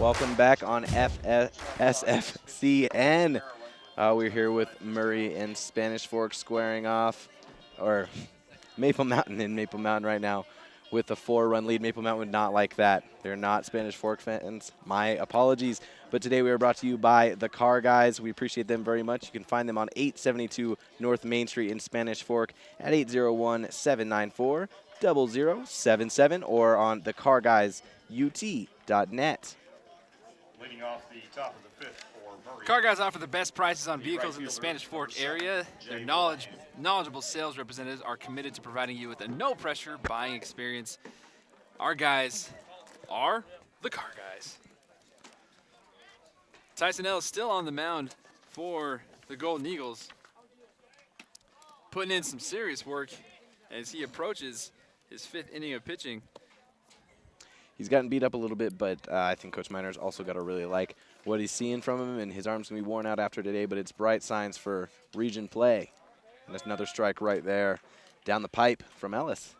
Welcome back on SFCN. We're here with Murray and Spanish Fork squaring off, or Maple Mountain in Maple Mountain right now with a 4-run lead. Maple Mountain would not like that. They're not Spanish Fork fans. My apologies. But today we are brought to you by the Car Guys. We appreciate them very much. You can find them on 872 North Main Street in Spanish Fork at 801-794-0077 or on thecarguysut.net. Leading off the top of the fifth for Murray. Car Guys offer the best prices on vehicles in the Spanish Fork area. Their knowledgeable sales representatives are committed to providing you with a no-pressure buying experience. Our guys are the Car Guys. Tyson Ellis still on the mound for the Golden Eagles, putting in some serious work as he approaches his 5th inning of pitching. He's gotten beat up a little bit, but I think Coach Miner's also got to really like what he's seeing from him, and his arm's going to be worn out after today, but it's bright signs for region play. And that's another strike right there down the pipe from Ellis.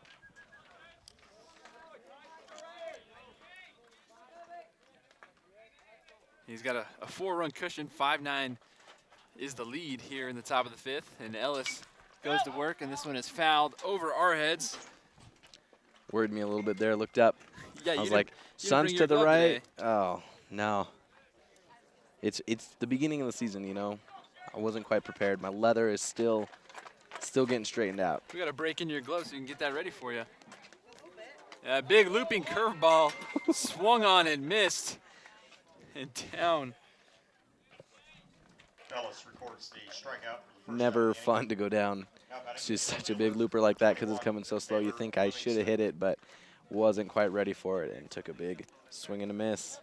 He's got a 4-run cushion. 5-9 is the lead here in the top of the 5th, and Ellis goes to work, and this one is fouled over our heads. Worried me a little bit there, looked up. Yeah, I was like, sun's to the right. Oh, no. It's the beginning of the season, you know. I wasn't quite prepared. My leather is still getting straightened out. We got to break into your gloves so we can get that ready for you. A big looping curveball swung on and missed and down. Ellis records the strikeout. Never fun to go down. It's just such a big looper like that because it's coming so slow. You think I should have hit it, but wasn't quite ready for it and took a big swing and a miss.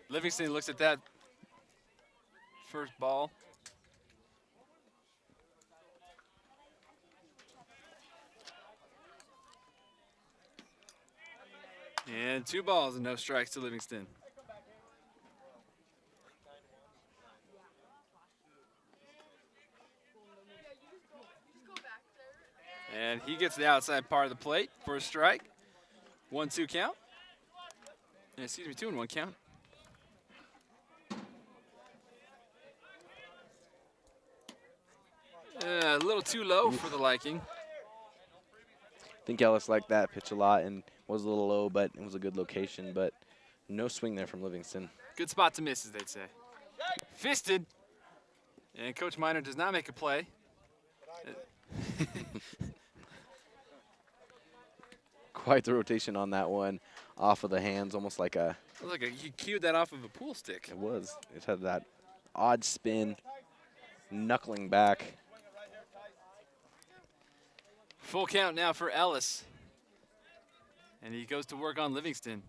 Livingston looks at that first ball. And 2 balls and no strikes to Livingston. And he gets the outside part of the plate for a strike. 1-2 count. Excuse me, 2-1 count. A little too low for the liking. I think Ellis liked that pitch a lot and was a little low, but it was a good location. But no swing there from Livingston. Good spot to miss, as they'd say. Fisted. And Coach Miner does not make a play. Quite the rotation on that one, off of the hands, almost like a. It was like he cued that off of a pool stick. It was. It had that odd spin, knuckling back. Full count now for Ellis. And he goes to work on Livingston.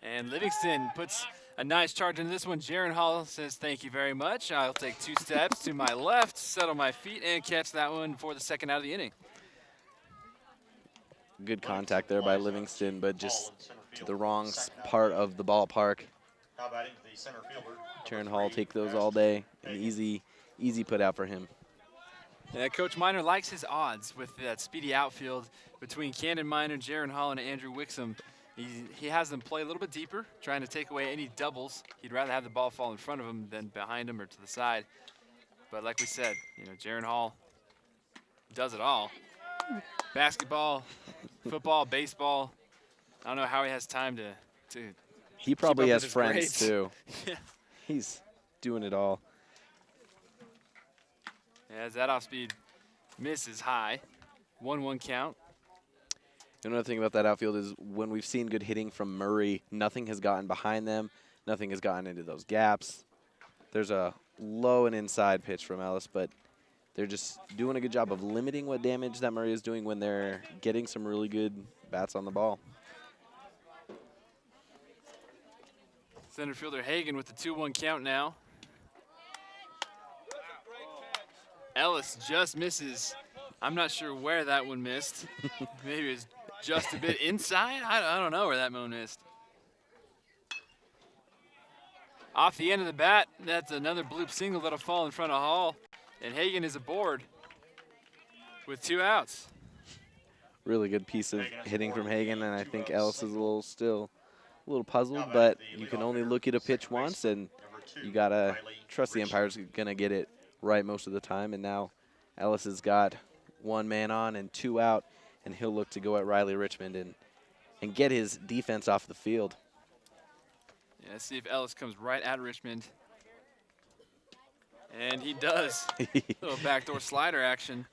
And Livingston puts a nice charge into this one. Jaron Hall says, thank you very much. I'll take 2 steps to my left, settle my feet, and catch that one for the 2nd out of the inning. Good contact there by Livingston, but just to the wrong part of the ballpark. How about into the center fielder? Jaron Hall take those all day. An easy put out for him. Yeah, Coach Miner likes his odds with that speedy outfield between Camden Miner, Jaron Hall, and Andrew Wixom. He has them play a little bit deeper, trying to take away any doubles. He'd rather have the ball fall in front of him than behind him or to the side. But like we said, you know, Jaron Hall does it all. Basketball, football, baseball. I don't know how he has time to He probably keep up has with his friends grades. too. Yeah. He's doing it all. As that off-speed misses high. 1-1 count. Another thing about that outfield is when we've seen good hitting from Murray, nothing has gotten behind them. Nothing has gotten into those gaps. There's a low and inside pitch from Ellis, but they're just doing a good job of limiting what damage that Murray is doing when they're getting some really good bats on the ball. Center fielder Hagan with the 2-1 count now. Ellis just misses. I'm not sure where that one missed. Maybe it was just a bit inside. I don't know where that one missed. Off the end of the bat, that's another bloop single that'll fall in front of Hall. And Hagan is aboard with 2 outs. Really good piece of hitting from Hagan, and I think Ellis is still a little puzzled, but you can only look at a pitch once, and you got to trust the umpire's going to get it right most of the time. And now Ellis has got 1 man on and 2 out, and he'll look to go at Riley Richmond and get his defense off the field. Yeah, let's see if Ellis comes right at Richmond. And he does. Little backdoor slider action.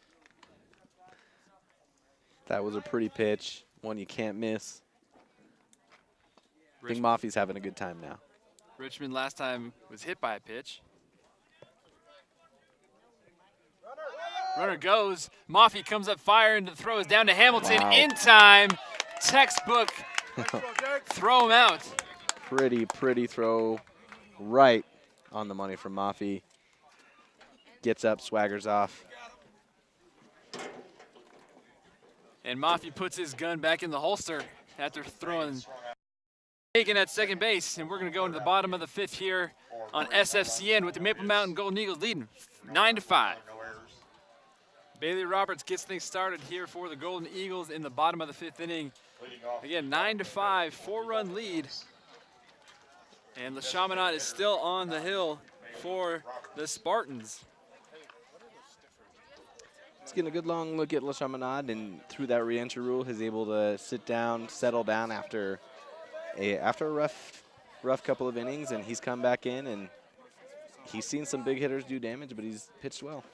That was a pretty pitch, one you can't miss. I think Mafi's having a good time now. Richmond last time was hit by a pitch. Runner goes. Mafi comes up firing. The throw is down to Hamilton. Wow. In time. Textbook. Throw him out. Pretty throw right on the money from Mafi. Gets up, swaggers off. And Mafi puts his gun back in the holster after throwing Hagan at second base. And we're going to go into the bottom of the 5th here on SFCN with the Maple Mountain Golden Eagles leading 9-5. Bailey Roberts gets things started here for the Golden Eagles in the bottom of the 5th inning. Again, 9-5, 4-run lead. And LeChaminade is still on the hill for the Spartans. Let's get a good long look at LeChaminade, and through that re-entry rule, is able to sit down, settle down after a rough couple of innings, and he's come back in, and he's seen some big hitters do damage, but he's pitched well.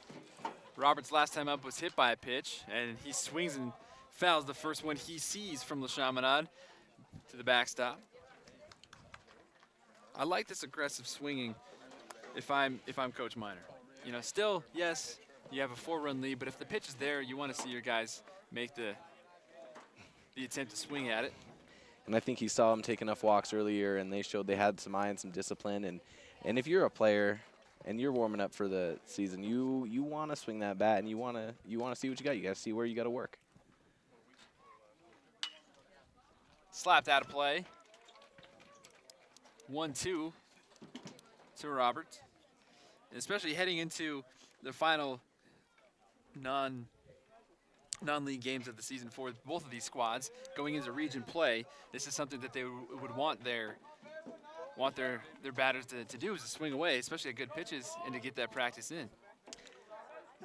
Roberts last time up was hit by a pitch, and he swings and fouls the first one he sees from LeChaminade to the backstop. I like this aggressive swinging if I'm Coach Minor. You know, still, yes, you have a 4-run lead, but if the pitch is there, you want to see your guys make the attempt to swing at it. And I think he saw him take enough walks earlier, and they showed they had some eye and some discipline. And if you're a player and you're warming up for the season, you want to swing that bat, and you want to see what you got. You got to see where you got to work. Slapped out of play. 1-2 to Roberts. And especially heading into the final non-league games of the season for both of these squads, going into region play, this is something that they would want their batters to do, is to swing away, especially at good pitches, and to get that practice in.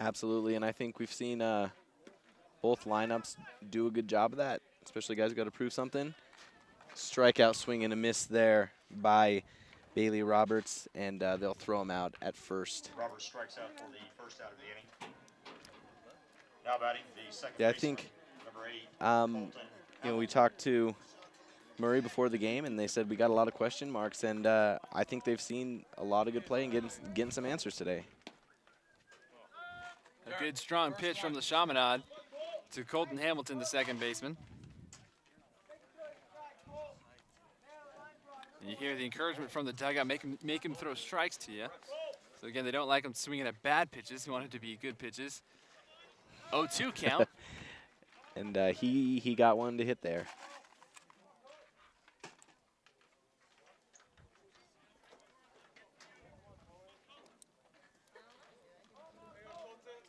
Absolutely, and I think we've seen both lineups do a good job of that, especially guys who got to prove something. Strikeout swing and a miss there by Bailey Roberts, and they'll throw him out at first. Roberts strikes out for the first out of the inning. Now batting the second Yeah, I baseman, think number 8, we talked to Murray before the game, and they said we got a lot of question marks, and I think they've seen a lot of good play and getting some answers today. A good strong pitch from LeChaminade to Colton Hamilton, the second baseman. And you hear the encouragement from the dugout, make him throw strikes to you. So again, they don't like him swinging at bad pitches. They want it to be good pitches. 0-2 count. And he got one to hit there.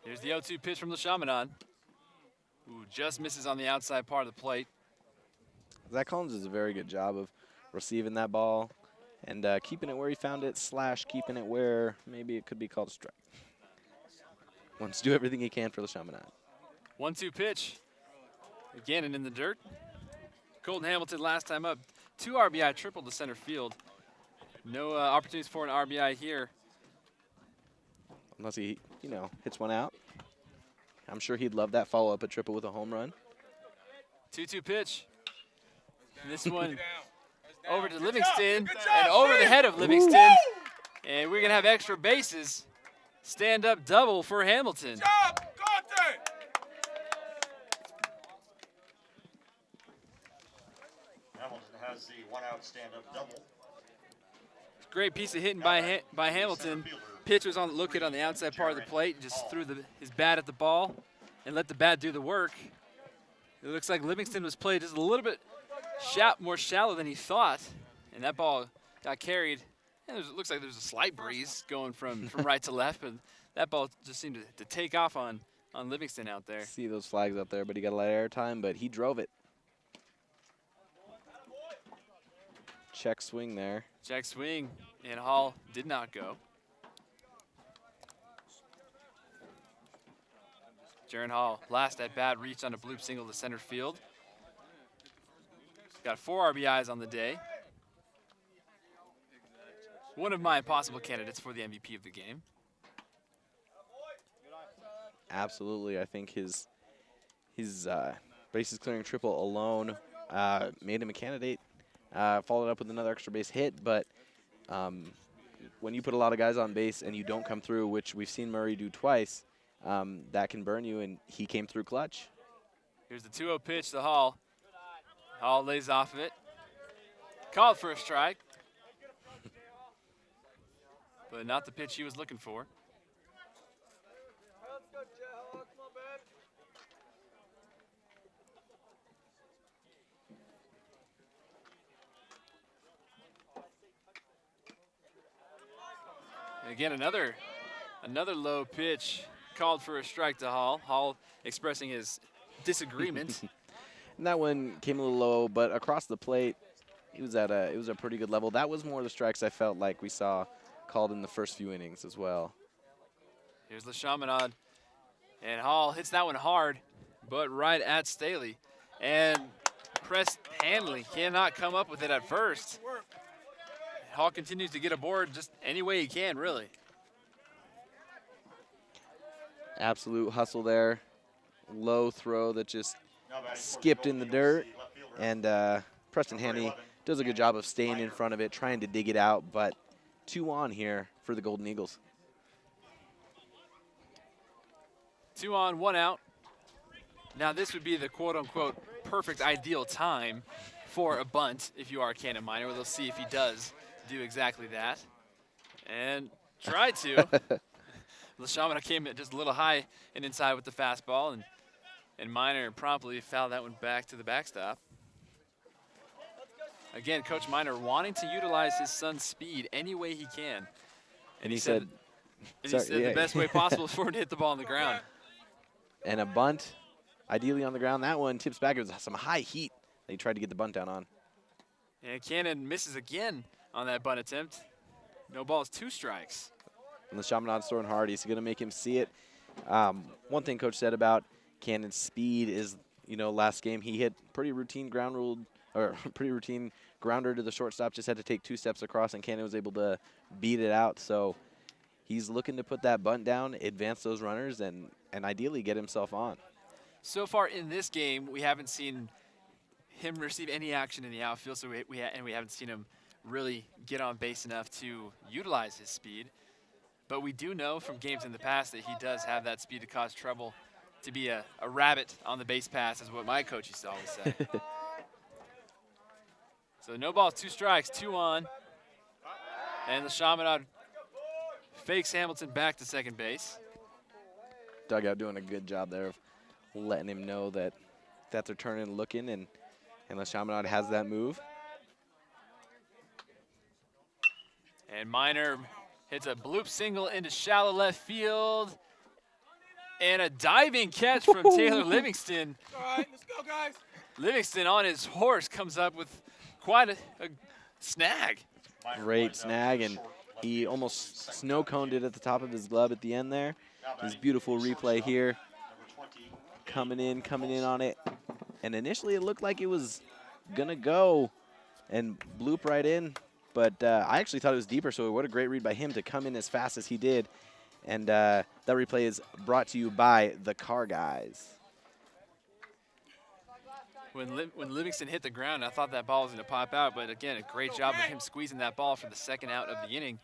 Here's the 0-2 pitch from LeChaminade, who just misses on the outside part of the plate. Zach Collins does a very good job of receiving that ball and keeping it where he found it, / keeping it where maybe it could be called a strike. Wants to do everything he can for LeChaminade. 1-2 pitch. Again, and in the dirt. Colton Hamilton last time up. 2 RBI, triple to center field. No opportunities for an RBI here. Unless he, hits one out. I'm sure he'd love that follow-up a triple with a home run. 2-2 pitch. And this one over to Livingston and over the head of Livingston. And we're going to have extra bases. Stand-up double for Hamilton. Hamilton has the 1-out stand-up double. Great piece of hitting by Hamilton. Pitch was located on the outside part of the plate. Just threw his bat at the ball and let the bat do the work. It looks like Livingston was played just a little bit more shallow than he thought. And that ball got carried And it looks like there's a slight breeze going from right to left, but that ball just seemed to take off on Livingston out there. See those flags out there, but he got a lot of air time, but he drove it. Check swing there. Check swing, and Hall did not go. Jaron Hall, last at bat, reached on a bloop single to center field. Got 4 RBIs on the day. One of my possible candidates for the MVP of the game. Absolutely, I think his bases clearing triple alone made him a candidate. Followed up with another extra base hit, but when you put a lot of guys on base and you don't come through, which we've seen Murray do twice, that can burn you, and he came through clutch. Here's the 2-0 pitch to Hall. Hall lays off of it. Called for a strike. But not the pitch he was looking for. And again, another low pitch called for a strike to Hall. Hall expressing his disagreement. And that one came a little low, but across the plate, it was a pretty good level. That was more of the strikes I felt like we saw called in the first few innings as well. Here's LeChaminade, and Hall hits that one hard, but right at Staley. And Press Hanley cannot come up with it at first. Hall continues to get aboard just any way he can, really. Absolute hustle there. Low throw that just skipped in the dirt. And Preston Hanley does a good job of staying in front of it, trying to dig it out, but 2 on here for the Golden Eagles. 2 on, 1 out. Now this would be the quote-unquote perfect ideal time for a bunt if you are Cannon Minor. We'll see if he does do exactly that. And tried to. LeChaminade came just a little high and inside with the fastball, and Minor promptly fouled that one back to the backstop. Again, Coach Minor wanting to utilize his son's speed any way he can. And he said the best way possible is for him to hit the ball on the ground. And a bunt, ideally on the ground. That one tips back. It was some high heat that he tried to get the bunt down on. And Cannon misses again on that bunt attempt. No balls, 2 strikes. And LeChaminade's throwing hard. He's going to make him see it. One thing Coach said about Cannon's speed is, last game he hit pretty routine grounder to the shortstop. Just had to take 2 steps across, and Cannon was able to beat it out. So he's looking to put that bunt down, advance those runners, and ideally get himself on. So far in this game, we haven't seen him receive any action in the outfield, so we haven't seen him really get on base enough to utilize his speed. But we do know from games in the past that he does have that speed to cause trouble, to be a rabbit on the base pass, is what my coach used to always say. So no balls, 2 strikes, 2 on. And LeChaminade fakes Hamilton back to second base. Dugout doing a good job there of letting him know that they're turning and looking, and LeChaminade has that move. And Minor hits a bloop single into shallow left field. And a diving catch from Taylor Livingston. All right, let's go, guys. Livingston on his horse comes up with quite a snag. Great snag, and he almost snow-coned it at the top of his glove at the end there. His beautiful replay here. Coming in on it. And initially it looked like it was going to go and bloop right in. But I actually thought it was deeper, so what a great read by him to come in as fast as he did. And that replay is brought to you by the Car Guys. When Livingston hit the ground, I thought that ball was going to pop out. But again, a great job of him squeezing that ball for the second out of the inning.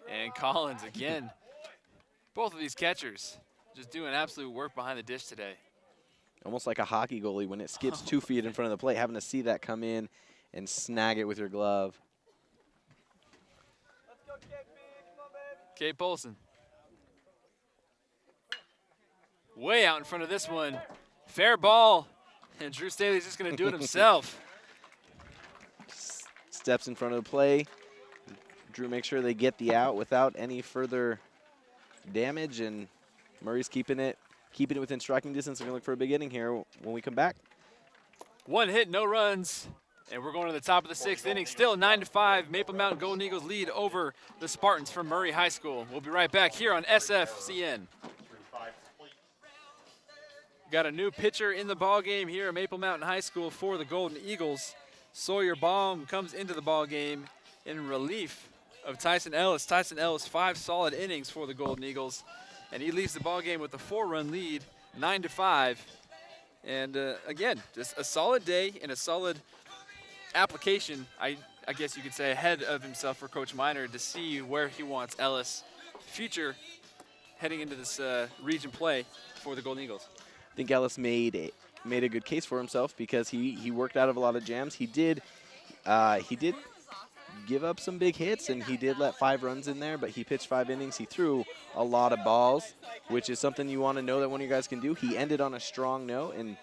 And Collins again. Both of these catchers just doing absolute work behind the dish today. Almost like a hockey goalie when it skips 2 feet in front of the plate, having to see that come in and snag it with your glove. Cade Polson. Way out in front of this one. Fair ball. And Drew Staley's just going to do it himself. steps in front of the play. Drew makes sure they get the out without any further damage, and Murray's keeping it within striking distance. We're going to look for a big inning here when we come back. 1 hit, no runs, and we're going to the top of the 6th inning. Still 9-5. Maple Mountain Golden Eagles lead over the Spartans from Murray High School. We'll be right back here on SFCN. Got a new pitcher in the ball game here at Maple Mountain High School for the Golden Eagles. Sawyer Baum comes into the ball game in relief of Tyson Ellis. Tyson Ellis, 5 solid innings for the Golden Eagles, and he leaves the ball game with a 4-run lead, 9-5. And again, just a solid day and a solid application, I guess you could say, ahead of himself for Coach Miner to see where he wants Ellis' future heading into this region play for the Golden Eagles. I think Ellis made a good case for himself because he worked out of a lot of jams. He did give up some big hits, and he did let 5 runs in there, but he pitched 5 innings. He threw a lot of balls, which is something you want to know that one of you guys can do. He ended on a strong note, and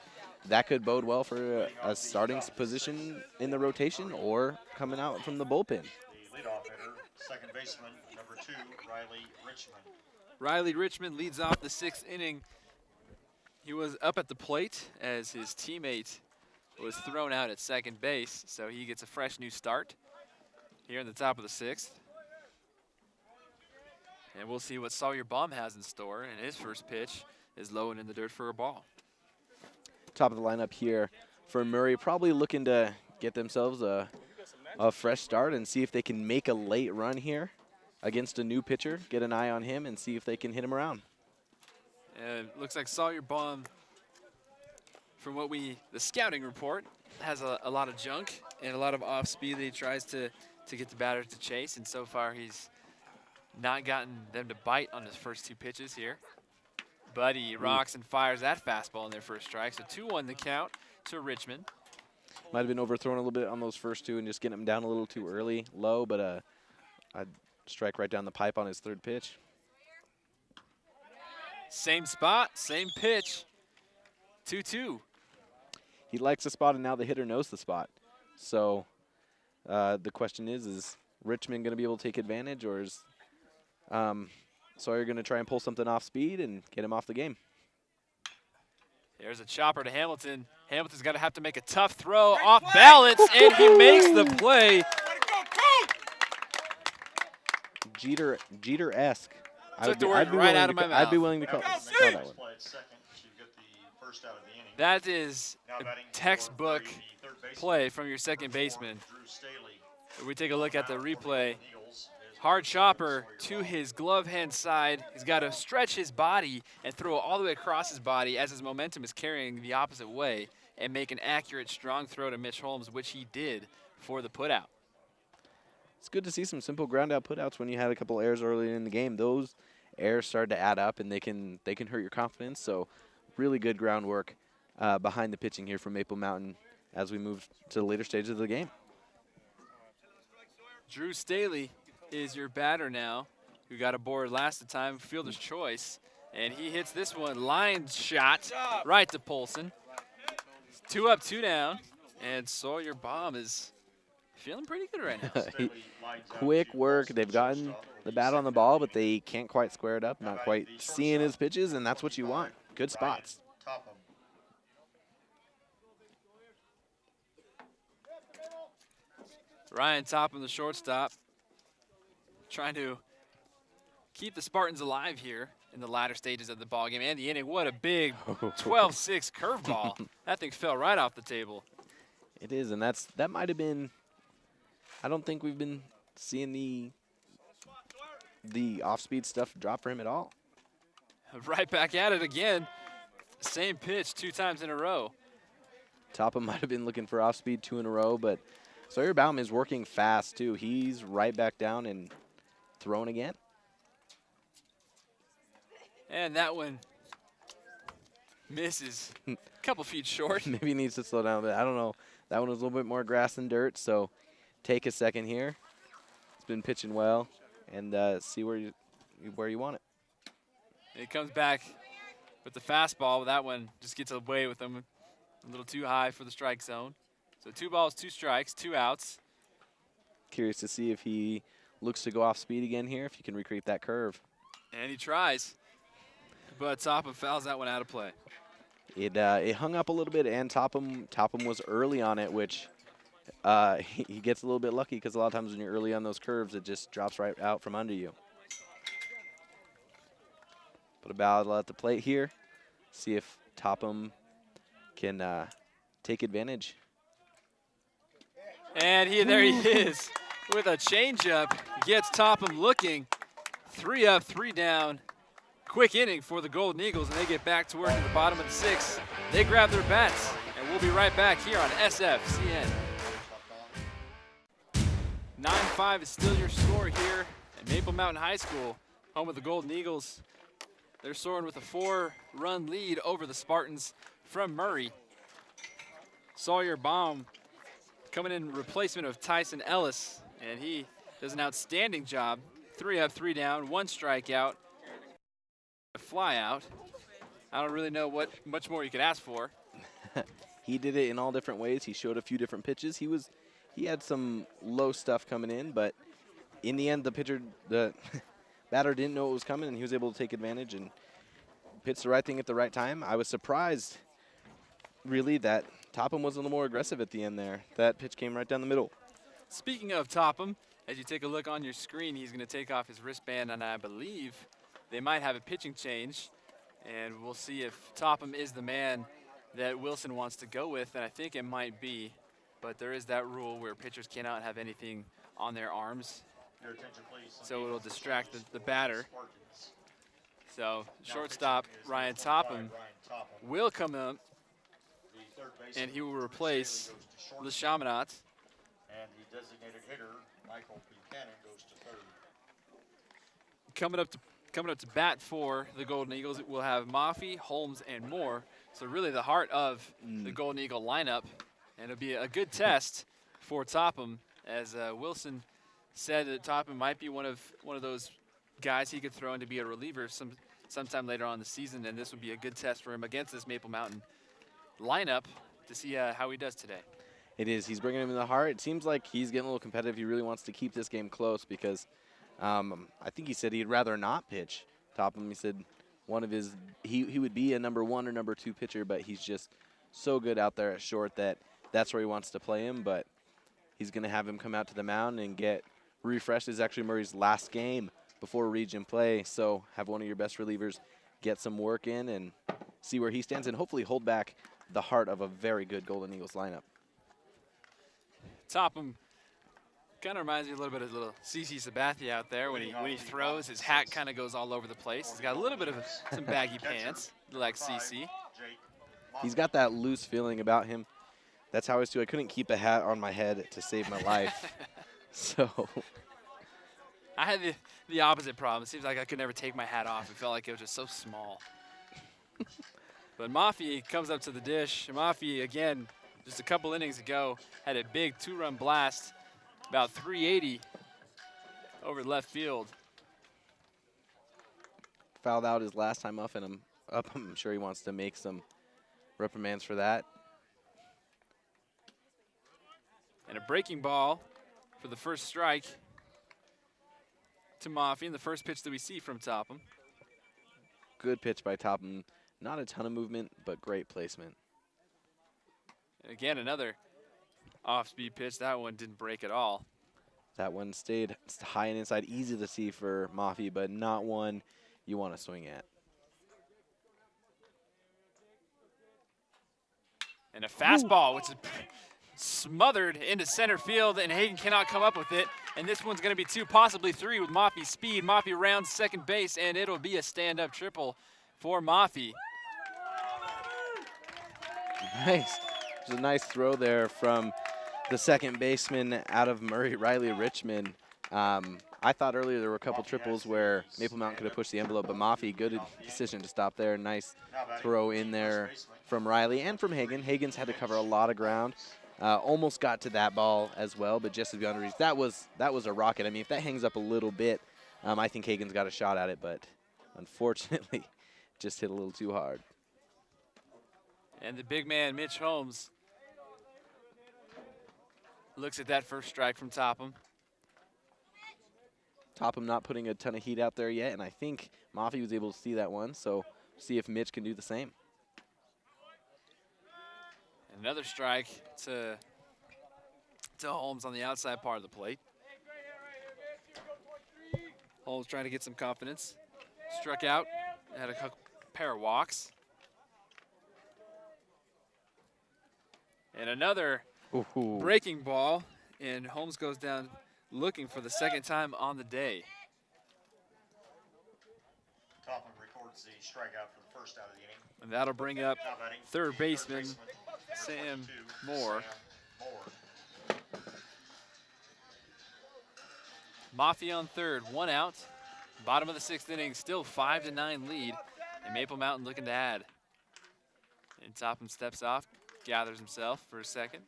that could bode well for a starting position in the rotation or coming out from the bullpen. The leadoff hitter, second baseman, number 2, Riley Richmond. Riley Richmond leads off the 6th inning. He was up at the plate as his teammate was thrown out at second base, so he gets a fresh new start here in the top of the 6th. And we'll see what Sawyer Baum has in store, and his first pitch is low and in the dirt for a ball. Top of the lineup here for Murray, probably looking to get themselves a fresh start and see if they can make a late run here against a new pitcher, get an eye on him and see if they can hit him around. And it looks like Sawyer Baum, from what the scouting report, has a lot of junk and a lot of off speed that he tries to get the batter to chase, and so far he's not gotten them to bite on his first 2 pitches here. But he rocks and fires that fastball in their first strike, so 2-1 the count to Richmond. Might have been overthrown a little bit on those first 2 and just getting him down a little too early, low, but a strike right down the pipe on his 3rd pitch. Same spot, same pitch, 2-2. He likes the spot, and now the hitter knows the spot. So the question is Richmond going to be able to take advantage, or is Sawyer going to try and pull something off speed and get him off the game? There's a chopper to Hamilton. Hamilton's going to have to make a tough throw off balance, and he makes the play. Jeter-esque. Took the word right out of my mouth. I'd be willing to call that one. That is a textbook play from your second baseman. If we take a look at the replay, hard chopper to his glove hand side. He's got to stretch his body and throw it all the way across his body as his momentum is carrying the opposite way and make an accurate, strong throw to Mitch Holmes, which he did for the putout. It's good to see some simple ground out putouts when you had a couple errors early in the game. Those errors start to add up, and they can hurt your confidence. So really good groundwork behind the pitching here from Maple Mountain as we move to the later stages of the game. Drew Staley is your batter now, who got aboard last time, fielder's choice, and he hits this one, line shot right to Polson. 2 up, 2 down, and Sawyer Baum is feeling pretty good right now. Quick work. They've gotten the bat on the ball, but they can't quite square it up, not quite seeing his pitches, and that's what you want. Good spots. Ryan Topham, the shortstop, trying to keep the Spartans alive here in the latter stages of the ballgame and the inning. What a big 12-6 curveball. That thing fell right off the table. It is, and that might have been, I don't think we've been seeing the off-speed stuff drop for him at all. Right back at it again. Same pitch 2 times in a row. Topham might have been looking for off-speed 2 in a row, but Sawyer Baum is working fast, too. He's right back down and throwing again. And that one misses a couple feet short. Maybe he needs to slow down a bit. I don't know. That one was a little bit more grass than dirt, so take a second here. It's been pitching well, and see where you want it. And he comes back with the fastball, but that one just gets away with him a little too high for the strike zone. So 2 balls, 2 strikes, 2 outs. Curious to see if he looks to go off speed again here, if he can recreate that curve. And he tries, but Topham fouls that one out of play. It hung up a little bit, and Topham was early on it, which he gets a little bit lucky because a lot of times when you're early on those curves, it just drops right out from under you. But a battle at the plate here. See if Topham can take advantage. And there he is with a changeup. Gets Topham looking. 3 up, 3 down. Quick inning for the Golden Eagles, and they get back to work at the bottom of the 6th. They grab their bats, and we'll be right back here on SFCN. 9-5 is still your score here at Maple Mountain High School, home of the Golden Eagles. They're soaring with a 4-run lead over the Spartans from Murray. Sawyer Baum coming in replacement of Tyson Ellis, and he does an outstanding job. 3 up, 3 down, 1 strikeout, a fly out. I don't really know what much more you could ask for. He did it in all different ways. He showed a few different pitches. He had some low stuff coming in, but in the end, the batter didn't know it was coming, and he was able to take advantage and pitch the right thing at the right time. I was surprised, really, that Topham was a little more aggressive at the end there. That pitch came right down the middle. Speaking of Topham, as you take a look on your screen, he's going to take off his wristband, and I believe they might have a pitching change, and we'll see if Topham is the man that Wilson wants to go with, and I think it might be, but there is that rule where pitchers cannot have anything on their arms, Your attention, please. so it'll distract the batter. So shortstop Ryan Topham will come up, and he will replace LeChaminade. And the designated hitter, Michael Buchanan, goes to third. Coming up to bat for the Golden Eagles, we'll have Mafi, Holmes, and Moore. So really the heart of the Golden Eagle lineup, and it'll be a good test for Topham, as Wilson said that Topham might be one of those guys he could throw in to be a reliever sometime later on in the season, and this would be a good test for him against this Maple Mountain lineup to see how he does today. It is. He's bringing him in the heart. It seems like he's getting a little competitive. He really wants to keep this game close because I think he said he'd rather not pitch Topham. He said one of his he would be a number 1 or number 2 pitcher, but he's just so good out there at short that's where he wants to play him. But he's going to have him come out to the mound and get refreshed. This is actually Murray's last game before region play, so have one of your best relievers get some work in and see where he stands and hopefully hold back the heart of a very good Golden Eagles lineup. Topham kind of reminds me a little bit of little CC Sabathia out there when he throws. His hat kind of goes all over the place. He's got a little bit of some baggy pants, like CC. He's got that loose feeling about him. That's how I was too. I couldn't keep a hat on my head to save my life. So I had the opposite problem. It seems like I could never take my hat off. It felt like it was just so small. But Mafi comes up to the dish. Mafi, again, just a couple innings ago, had a big 2-run blast, about 380 over left field. Fouled out his last time up, and I'm sure he wants to make some reprimands for that. And a breaking ball for the first strike to Mafi, and the first pitch that we see from Topham. Good pitch by Topham. Not a ton of movement, but great placement. And again, another off-speed pitch. That one didn't break at all. That one stayed high and inside, easy to see for Mafi, but not one you want to swing at. And a fastball, which is smothered into center field, and Hagan cannot come up with it. And this one's going to be 2, possibly 3 with Mafi's speed. Mafi rounds second base, and it'll be a stand-up triple for Mafi. Nice. There's a nice throw there from the second baseman out of Murray, Riley Richmond. I thought earlier there were a couple triples where Maple Mountain could have pushed the envelope, but Mafi, good decision to stop there. Nice throw in there from Riley and from Hagan. Hagan's had to cover a lot of ground. Almost got to that ball as well, but just as beyond reach. That was a rocket. I mean, if that hangs up a little bit, I think Hagan's got a shot at it, but unfortunately just hit a little too hard. And the big man, Mitch Holmes, looks at that first strike from Topham. Topham not putting a ton of heat out there yet, and I think Mafi was able to see that one, so see if Mitch can do the same. Another strike to Holmes on the outside part of the plate. Holmes trying to get some confidence. Struck out, had a pair of walks. And another Ooh. breaking ball, and Holmes goes down looking for the second time on the day. Topham records the strikeout for the first out of the inning. And that'll bring up Now batting, third the baseman number Sam 22, Moore. Sam Moore. Mafia on third, 1 out. Bottom of the 6th inning, still 5-9 lead, and Maple Mountain looking to add. And Topham steps off, gathers himself for a second.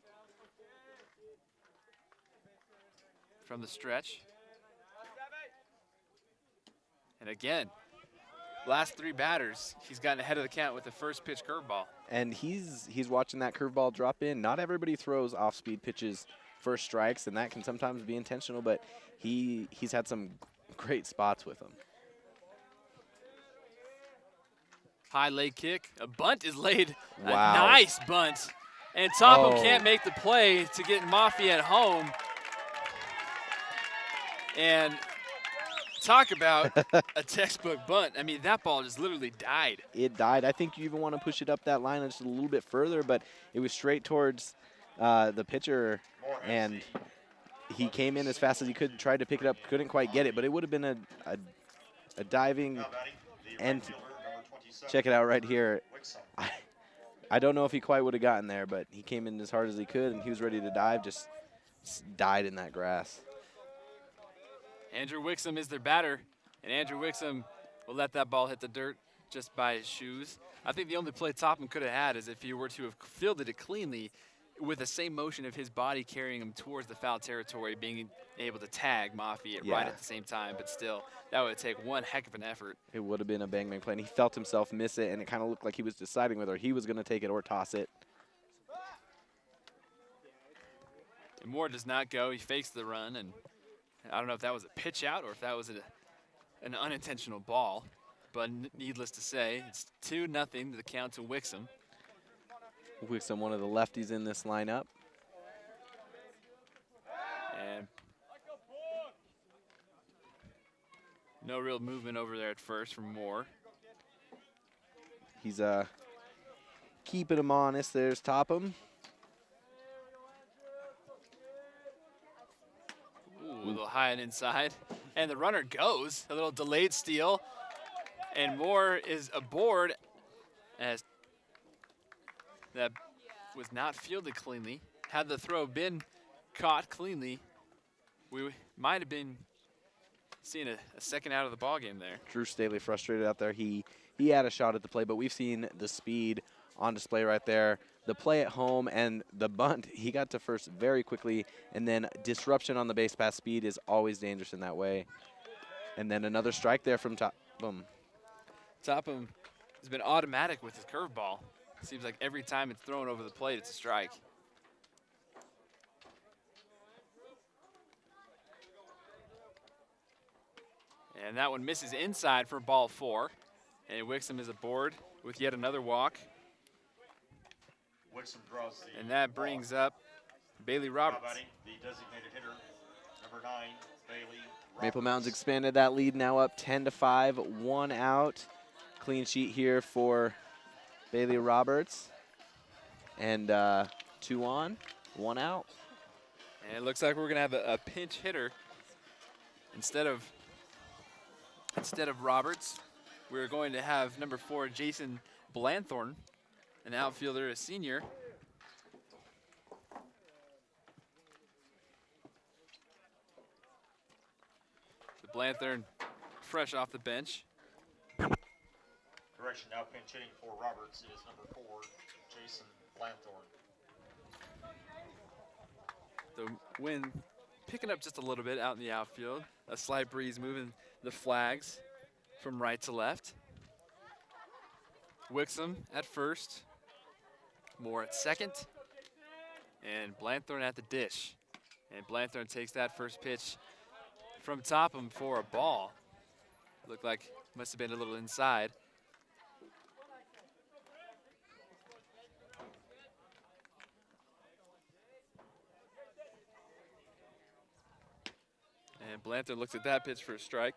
From the stretch. And again, last 3 batters, he's gotten ahead of the count with the first pitch curveball. And he's watching that curveball drop in. Not everybody throws off-speed pitches for strikes, and that can sometimes be intentional, but he's had some great spots with them. High leg kick, a bunt is laid. Wow. A nice bunt. And Topham Oh. can't make the play to get Mafia at home. And talk about a textbook bunt. I mean, that ball just literally died. It died. I think you even want to push it up that line just a little bit further, but it was straight towards the pitcher, Moore has and the he came in as fast as he could, tried to pick it up, couldn't quite get it, but it would have been a diving. now batting, the And right fielder, number 27, check it out right here. Wixom. I don't know if he quite would have gotten there, but he came in as hard as he could, and he was ready to dive, just died in that grass. Andrew Wixom is their batter, and Andrew Wixom will let that ball hit the dirt just by his shoes. I think the only play Topham could have had is if he were to have fielded it cleanly with the same motion of his body carrying him towards the foul territory, being able to tag Mafia right Yeah. at the same time, but still, that would take one heck of an effort. It would have been a bang-bang play, and he felt himself miss it, and it kind of looked like he was deciding whether he was going to take it or toss it. And Moore does not go. He fakes the run, and I don't know if that was a pitch out or if that was an unintentional ball. But needless to say, it's 2-0 the count to Wixom. Wixom, one of the lefties in this lineup. And no real movement over there at first from Moore. He's keeping him honest. There's Topham. Ooh, a little high and inside. And the runner goes. A little delayed steal. And Moore is aboard as that was not fielded cleanly. Had the throw been caught cleanly, we might have been seeing a second out of the ball game there. Drew Staley frustrated out there. He had a shot at the play, but we've seen the speed on display right there. The play at home and the bunt, he got to first very quickly, and then disruption on the base pass speed is always dangerous in that way. And then another strike there from Topham. Topham has been automatic with his curveball. Seems like every time it's thrown over the plate, it's a strike. And that one misses inside for ball 4. And Wixom is aboard with yet another walk. Wixom draws the And that brings up Bailey now Roberts. batting, the designated hitter, number 9, Bailey Maple Roberts. Mountains expanded that lead, now up 10-5, 1 out. Clean sheet here for Bailey Roberts. And 2 on, 1 out. And it looks like we're gonna have a pinch hitter instead of Roberts. We're going to have number 4, Jason Blanthorn, an outfielder, a senior. So Blanthorn, fresh off the bench. Correction, now pinch hitting for Roberts is number 4, Jason Blanthorn. The wind picking up just a little bit out in the outfield. A slight breeze moving the flags from right to left. Wixom at first, Moore at second, and Blanthorn at the dish. And Blanthorn takes that first pitch from Topham for a ball. Looked like must have been a little inside. And Blanthor looks at that pitch for a strike.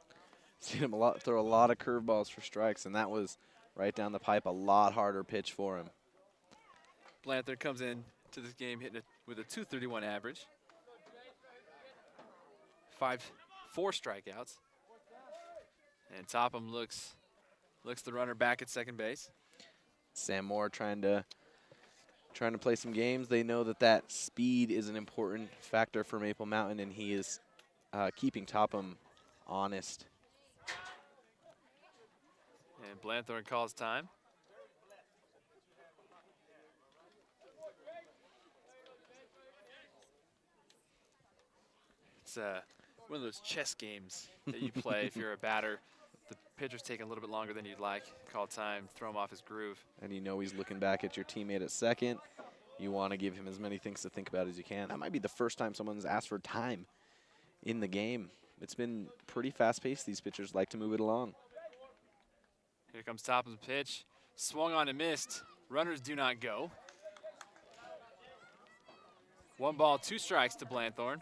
Seen him throw a lot of curveballs for strikes, and that was right down the pipe, a lot harder pitch for him. Blanthor comes in to this game hitting it with a 231 average. 4 strikeouts. And Topham looks the runner back at second base. Sam Moore trying to play some games. They know that speed is an important factor for Maple Mountain, and he is keeping Topham honest. And Blanthorne calls time. It's one of those chess games that you play if you're a batter. The pitcher's taking a little bit longer than you'd like. Call time, throw him off his groove. And you know he's looking back at your teammate at second. You want to give him as many things to think about as you can. That might be the first time someone's asked for time in the game. It's been pretty fast-paced. These pitchers like to move it along. Here comes Topham's pitch. Swung on and missed. Runners do not go. 1 ball, 2 strikes to Blanthorne.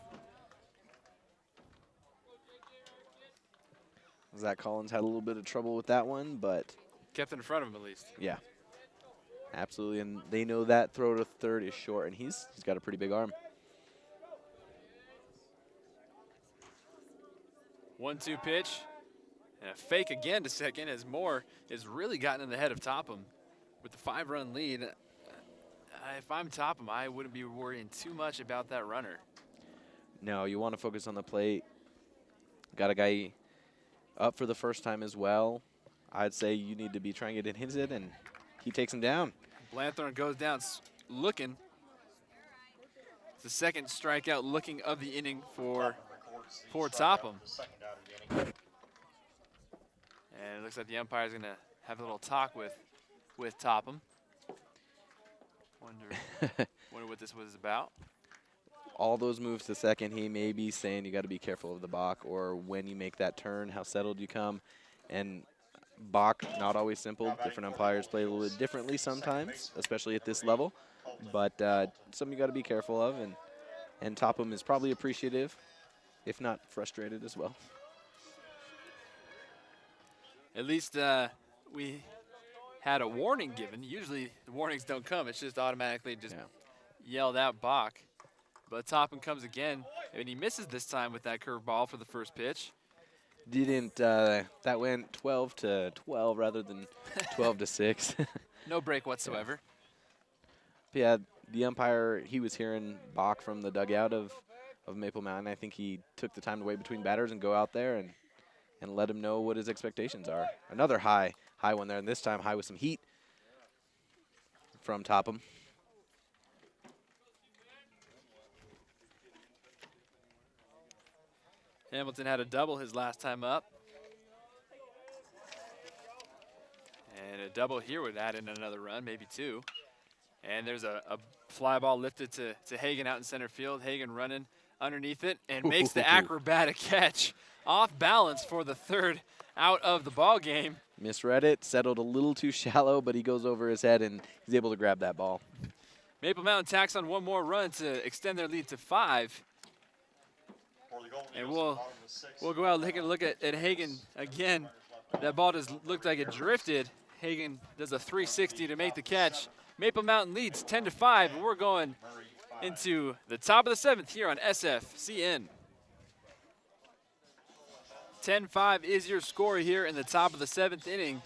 Zach Collins had a little bit of trouble with that one, but Kept it in front of him at least. yeah, absolutely. And they know that throw to third is short, and he's got a pretty big arm. 1-2 pitch. And a fake again to second as Moore has really gotten in the head of Topham with the 5-run lead. If I'm Topham, I wouldn't be worrying too much about that runner. No, you want to focus on the plate. Got a guy up for the first time as well. I'd say you need to be trying to get in his head, and he takes him down. Blanthorne goes down looking. It's the second strikeout looking of the inning for Topham. And it looks like the umpire's going to have a little talk with Topham. Wonder what this was about. All those moves to second, he may be saying you got to be careful of the balk, or when you make that turn, how settled you come. And balk, not always simple. Different umpires play a little bit differently sometimes, especially at this level. But something you got to be careful of, and Topham is probably appreciative, if not frustrated as well. At least we had a warning given. Usually the warnings don't come. It's just automatically yelled out balk. But Topham comes again, and he misses this time with that curveball for the first pitch. That went 12-12 rather than 12-6. No break whatsoever. Yeah, the umpire, he was hearing balk from the dugout of Maple Mountain. I think he took the time to wait between batters and go out there and let him know what his expectations are. Another high one there, and this time high with some heat from Topham. Hamilton had a double his last time up. And a double here would add in another run, maybe 2. And there's a fly ball lifted to Hagan out in center field. Hagan running underneath it and makes the acrobatic catch off balance for the 3rd out of the ball game. Misread it, settled a little too shallow, but he goes over his head and he's able to grab that ball. Maple Mountain tacks on 1 more run to extend their lead to 5. And we'll go out and take a look at Hagan again. That ball just looked like it drifted. Hagan does a 360 to make the catch. Maple Mountain leads 10-5, and we're going into the top of the 7th here on SFCN. 10-5 is your score here in the top of the 7th inning.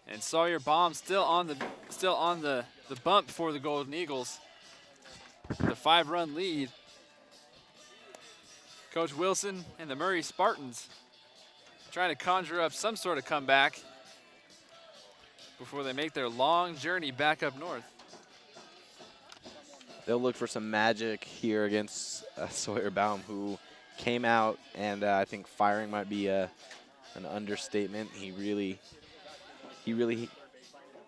And Sawyer Baum still on the bump for the Golden Eagles. The 5-run lead. Coach Wilson and the Murray Spartans trying to conjure up some sort of comeback before they make their long journey back up north. They'll look for some magic here against Sawyer Baum, who came out, and I think firing might be an understatement. He really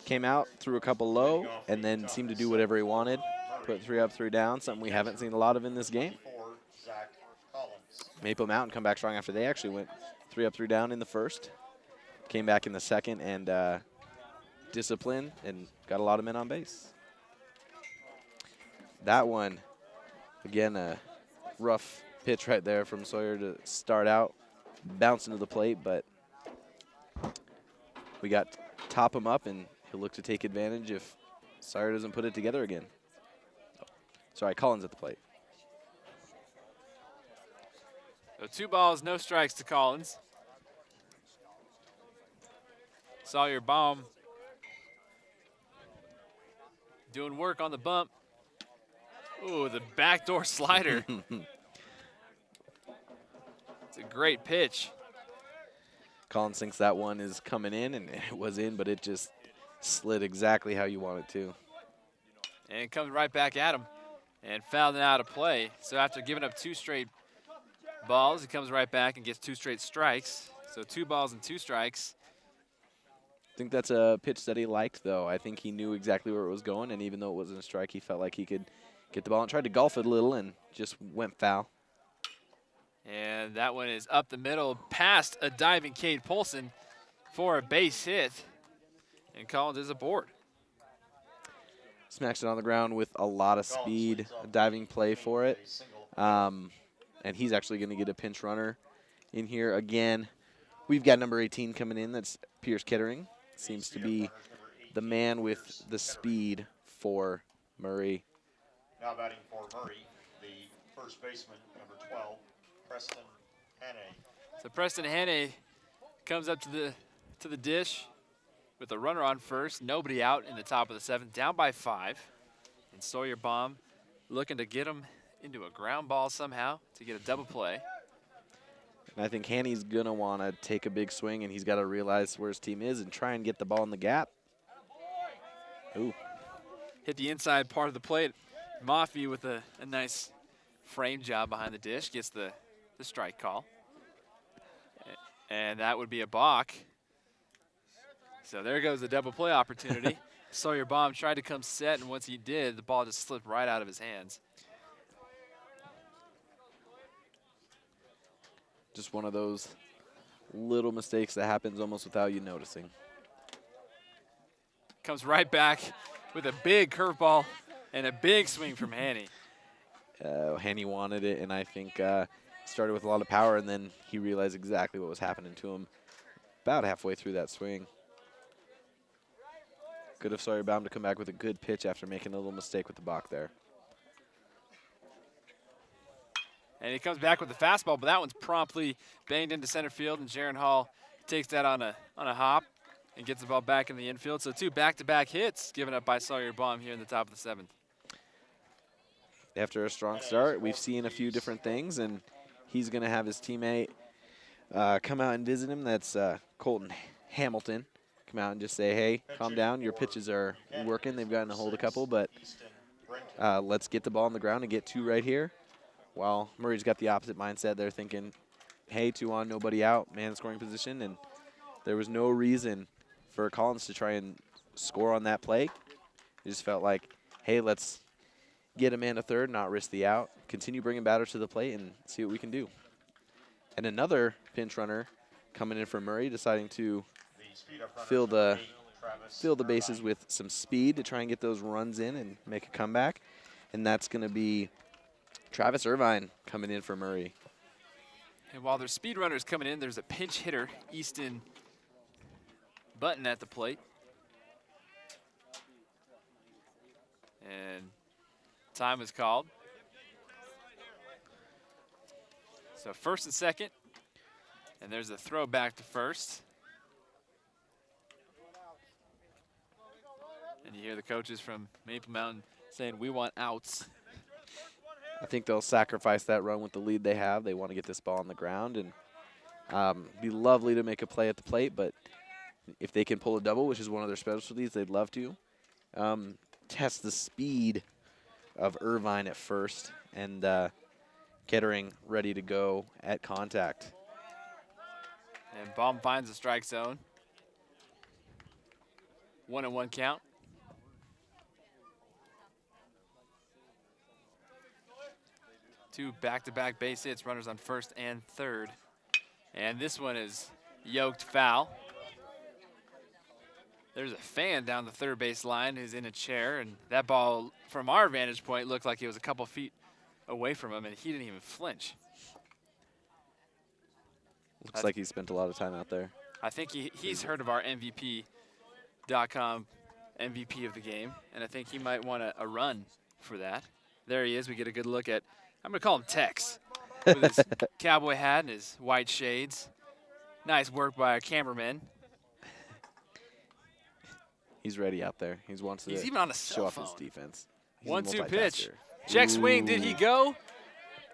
came out, threw a couple low, and then seemed to do whatever he wanted. Put 3 up, 3 down, something we haven't seen a lot of in this game. Maple Mountain come back strong after they actually went 3 up, 3 down in the first. Came back in the second and disciplined and got a lot of men on base. That one, again, a rough pitch right there from Sawyer to start out. Bounce into the plate, but we got top him up, and he'll look to take advantage if Sawyer doesn't put it together again. Sorry, Collins at the plate. So 2 balls, no strikes to Collins. Sawyer Baum doing work on the bump. Ooh, the backdoor slider. It's a great pitch. Collins thinks that one is coming in, and it was in, but it just slid exactly how you want it to. And it comes right back at him and fouled it out of play. So after giving up 2 straight balls, he comes right back and gets 2 straight strikes. So 2 balls and 2 strikes. I think that's a pitch that he liked, though. I think he knew exactly where it was going, and even though it wasn't a strike, he felt like he could get the ball and tried to golf it a little and just went foul. And that one is up the middle, past a diving Cade Polson for a base hit. And Collins is aboard. Smacks it on the ground with a lot of speed, a diving play for it. And he's actually going to get a pinch runner in here again. We've got number 18 coming in. That's Pierce Kettering. Seems to be the man with the speed for Murray. Now batting for Murray, the first baseman, number 12, Preston Hannay. So Preston Hannay comes up to the dish with a runner on first, nobody out in the top of the 7th, down by 5. And Sawyer Baum looking to get him into a ground ball somehow to get a double play. And I think Hannay's going to want to take a big swing, and he's got to realize where his team is and try and get the ball in the gap. Ooh. Hit the inside part of the plate. Maffey with a nice frame job behind the dish gets the strike call. And that would be a balk. So there goes the double play opportunity. Sawyer Baum tried to come set, and once he did, the ball just slipped right out of his hands. Just one of those little mistakes that happens almost without you noticing. Comes right back with a big curveball and a big swing from Hannay. Hannay wanted it, and I think started with a lot of power, and then he realized exactly what was happening to him about halfway through that swing. Good of Sawyer Baum to come back with a good pitch after making a little mistake with the balk there. And he comes back with the fastball, but that one's promptly banged into center field, and Jaron Hall takes that on a hop and gets the ball back in the infield. So 2 back-to-back hits given up by Sawyer Baum here in the top of the 7th. After a strong start, we've seen a few different things, and he's going to have his teammate come out and visit him. That's Colton Hamilton. Come out and just say, hey, calm down. Your pitches are working. They've gotten to hold a couple, but let's get the ball on the ground and get 2 right here. While Murray's got the opposite mindset. They're thinking, hey, 2 on, nobody out, man scoring position, and there was no reason for Collins to try and score on that play. It just felt like, hey, let's get a man to third, not risk the out, continue bringing batters to the plate, and see what we can do. And another pinch runner coming in for Murray, deciding to fill the bases with some speed to try and get those runs in and make a comeback. And that's going to be Travis Irvine coming in for Murray. And while there's speed runners coming in, there's a pinch hitter, Easton Button, at the plate. And time is called. So first and second. And there's a throw back to first. And you hear the coaches from Maple Mountain saying, we want outs. I think they'll sacrifice that run with the lead they have. They want to get this ball on the ground, and be lovely to make a play at the plate, but if they can pull a double, which is one of their specialties, they'd love to. Test the speed of Irvine at first, and Kettering ready to go at contact. And Baum finds the strike zone. 1-1 count. 2 back-to-back base hits, runners on first and third. And this one is yoked foul. There's a fan down the third base line who's in a chair, and that ball, from our vantage point, looked like it was a couple feet away from him, and he didn't even flinch. Looks like he spent a lot of time out there. I think he's heard of our MVP.com MVP of the game, and I think he might want a run for that. There he is. We get a good look at, I'm going to call him Tex, with his cowboy hat and his white shades. Nice work by our cameraman. He's ready out there. He's wants to He's even on a show cell off phone. his defense. He's a 1-2 pitch. multitasker. Check swing. Did he go?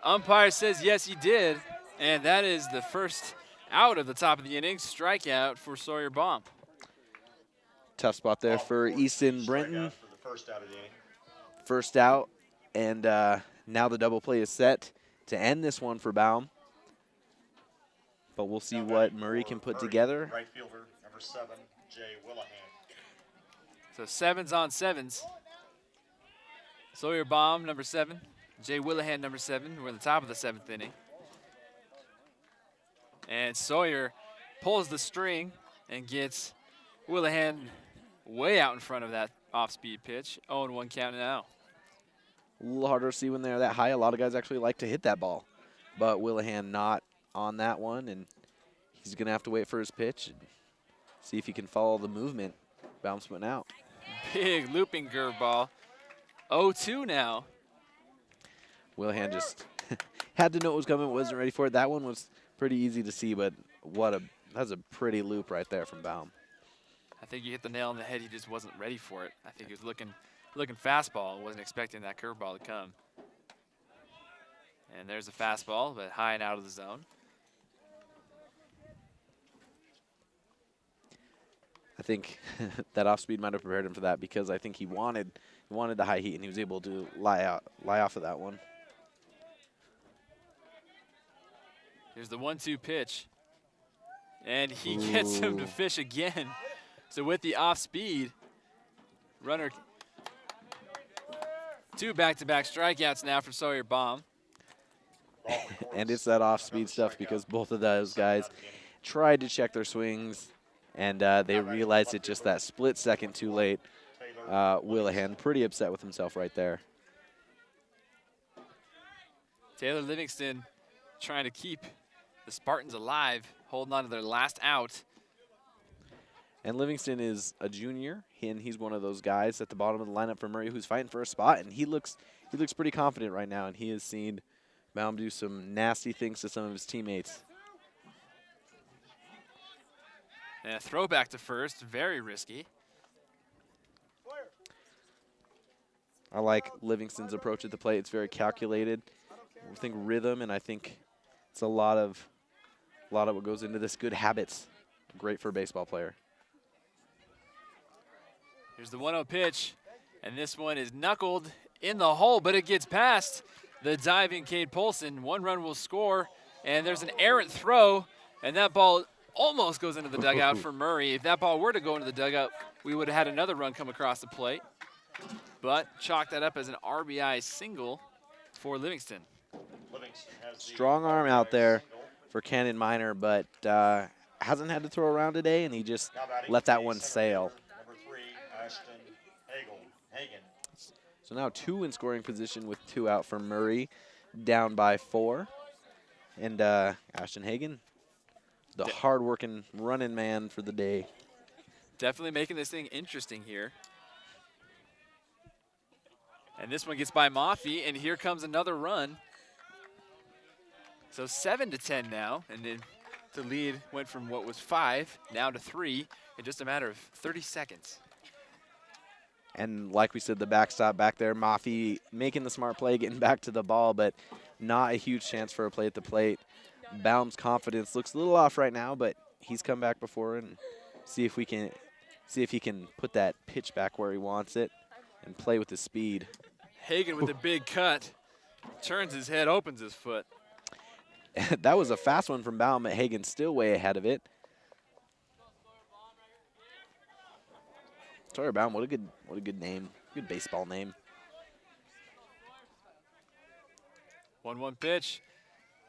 Umpire says yes, he did. And that is the first out of the top of the inning. Strikeout for Sawyer Baum. Tough spot there for Easton Brenton. For the first out of the inning. First out, and now the double play is set to end this one for Baum. But we'll see Now what batting Murray for can put Murray, together. Right fielder, number 7, Jay Willahan. So 7s on 7s. Sawyer Baum, number 7. Jay Willahan, number 7. We're in the top of the 7th inning. And Sawyer pulls the string and gets Willahan way out in front of that off-speed pitch. 0-1 count now. A little harder to see when they're that high. A lot of guys actually like to hit that ball. But Willahan not on that one, and he's going to have to wait for his pitch and see if he can follow the movement. Baum's putting out. Big looping curveball. 0-2 now. Willahan just had to know what was coming, wasn't ready for it. That one was pretty easy to see, but that's a pretty loop right there from Baum. I think you hit the nail on the head. He just wasn't ready for it. I think he was looking fastball. Wasn't expecting that curveball to come. And there's a fastball, but high and out of the zone. I think that off speed might have prepared him for that because I think he wanted the high heat and he was able to lie off of that one. Here's the 1-2 pitch. And he gets him to fish again. So with the off speed, runner, 2 back-to-back strikeouts now for Sawyer Baum. And it's that off speed stuff because both of those guys tried to check their swings and they realized it just that split second too late. Willahan pretty upset with himself right there. Taylor Livingston trying to keep the Spartans alive, holding on to their last out. And Livingston is a junior, and he's one of those guys at the bottom of the lineup for Murray who's fighting for a spot, and he looks pretty confident right now, and he has seen Baum do some nasty things to some of his teammates. And a throwback to first, very risky. I like Livingston's approach at the plate. It's very calculated. I think rhythm, and I think it's a lot of what goes into this. Good habits, great for a baseball player. Here's the 1-0 pitch, and this one is knuckled in the hole, but it gets past the diving Cade Polson. 1 run will score, and there's an errant throw, and that ball almost goes into the dugout for Murray. If that ball were to go into the dugout, we would have had another run come across the plate, but chalk that up as an RBI single for Livingston. Livingston has the Strong arm out RBI there single. for Cannon Minor, but hasn't had to throw around today, and he just Now batting let that the one center sail. fielder, Number 3, Ashton Hagen. So now 2 in scoring position with 2 out for Murray, down by 4. And Ashton Hagen, the hard-working running man for the day. Definitely making this thing interesting here. And this one gets by Maffey, and here comes another run. So 7-10 now, and then the lead went from what was 5 now to 3 in just a matter of 30 seconds. And like we said, the backstop back there, Maffey making the smart play, getting back to the ball, but not a huge chance for a play at the plate. Baum's confidence looks a little off right now, but he's come back before, and see if he can put that pitch back where he wants it and play with the speed. Hagen with a big cut, turns his head, opens his foot. That was a fast one from Baum, but Hagen's still way ahead of it. Sawyer Baum, what a good name, good baseball name. 1-1 pitch.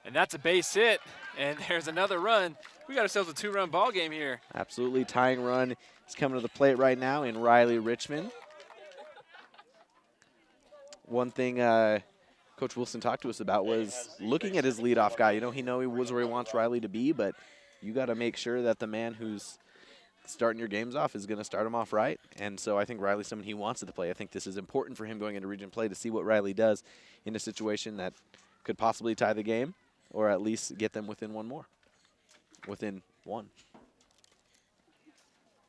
And that's a base hit. And there's another run. We got ourselves a 2-run ball game here. Absolutely tying run is coming to the plate right now in Riley Richmond. One thing Coach Wilson talked to us about was looking at his leadoff guy. You know, he was where he wants Riley to be, but you got to make sure that the man who's starting your games off is going to start him off right. And so I think Riley's someone he wants at the plate. I think this is important for him going into region play to see what Riley does in a situation that could possibly tie the game or at least get them within one more. Within one.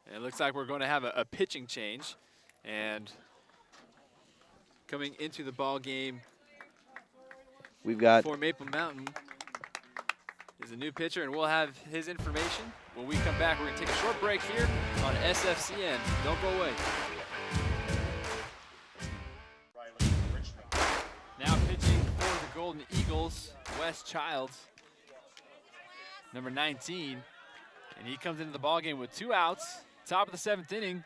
And it looks like we're going to have a pitching change. And coming into the ball game We've got for Maple Mountain is a new pitcher, and we'll have his information when we come back. We're going to take a short break here on SFCN. Don't go away. Riley Richmond. Now pitching for the Golden Eagles, Wes Childs, number 19. And he comes into the ballgame with 2 outs, top of the 7th inning,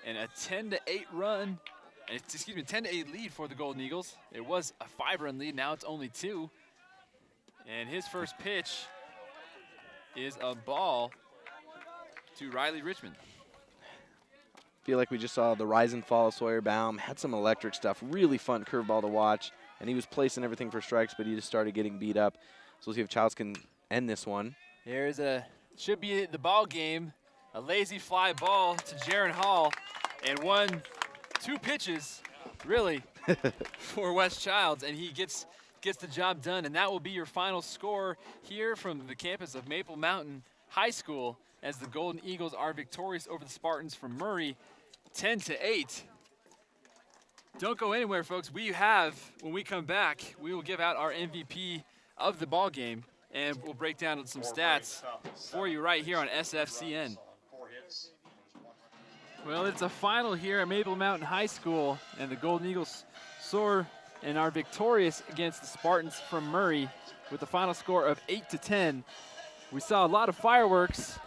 and a 10-8 run. Excuse me, 10-8 lead for the Golden Eagles. It was a 5-run lead, now it's only 2. And his first pitch is a ball to Riley Richmond. feel like we just saw the rise and fall of Sawyer Baum. Had some electric stuff. Really fun curveball to watch. And he was placing everything for strikes, but he just started getting beat up. So we'll see if Childs can end this one. Here's should be the ball game. A lazy fly ball to Jaron Hall. And 2 pitches, really, for Wes Childs. And he gets the job done. And that will be your final score here from the campus of Maple Mountain High School as the Golden Eagles are victorious over the Spartans from Murray, 10-8. Don't go anywhere, folks. When we come back, we will give out our MVP of the ball game, and we'll break down some stats for you right here on SFCN. 4 hits. Well, it's a final here at Maple Mountain High School, and the Golden Eagles soar and are victorious against the Spartans from Murray with a final score of 8-10. We saw a lot of fireworks.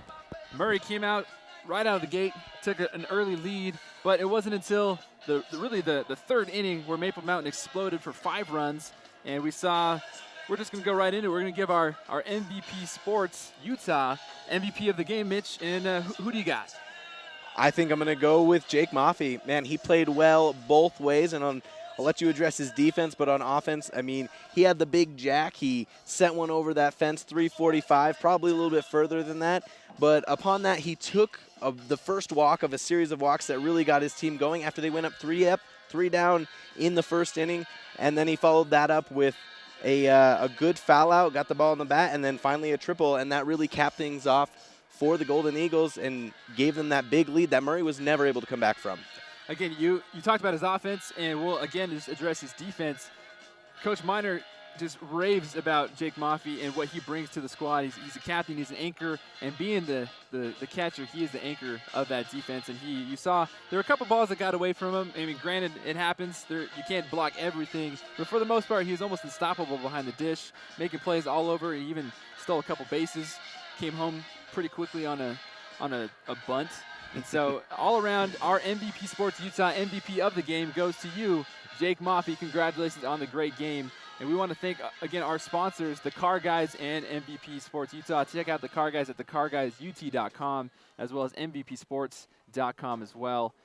Murray came out right out of the gate, took an early lead, but it wasn't until the 3rd inning where Maple Mountain exploded for 5 runs, and we're just going to go right into it. We're going to give our MVP Sports Utah MVP of the game, Mitch, and who do you got? I think I'm going to go with Jake Maffey. Man, he played well both ways, and I'll let you address his defense, but on offense, I mean, he had the big jack. He sent one over that fence, 345, probably a little bit further than that. But upon that, he took the first walk of a series of walks that really got his team going after they went up 3 down in the 1st inning. And then he followed that up with a good foul out, got the ball in the bat, and then finally a triple. And that really capped things off for the Golden Eagles and gave them that big lead that Murray was never able to come back from. Again, you talked about his offense, and we'll again just address his defense. Coach Miner just raves about Jake Maffey and what he brings to the squad. He's a captain, he's an anchor, and being the catcher, he is the anchor of that defense. And you saw there were a couple balls that got away from him. I mean, granted, it happens. You can't block everything, but for the most part, he was almost unstoppable behind the dish, making plays all over. He even stole a couple bases, came home pretty quickly on a bunt. And so all around, our MVP Sports Utah MVP of the game goes to you, Jake Maffey. Congratulations on the great game. And we want to thank, again, our sponsors, the Car Guys and MVP Sports Utah. Check out the Car Guys at thecarguysut.com as well as mvpsports.com as well.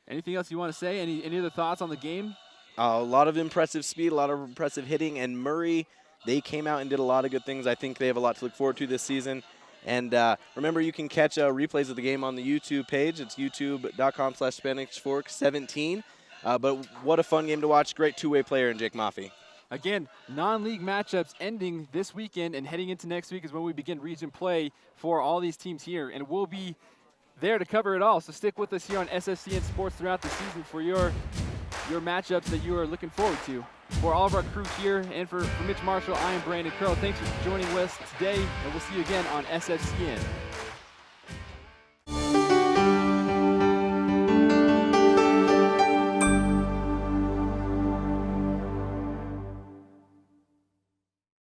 Anything else you want to say? Any other thoughts on the game? A lot of impressive speed, a lot of impressive hitting, and Murray, they came out and did a lot of good things. I think they have a lot to look forward to this season. And remember, you can catch replays of the game on the YouTube page. It's youtube.com/SpanishFork17. But what a fun game to watch. Great two-way player in Jake Maffey. Again, non-league matchups ending this weekend, and heading into next week is when we begin region play for all these teams here. And we'll be there to cover it all. So stick with us here on SFCN Sports throughout the season for your matchups that you are looking forward to. For all of our crew here and for Mitch Marshall, I am Brandon Curl. Thanks for joining us today, and we'll see you again on SFCN.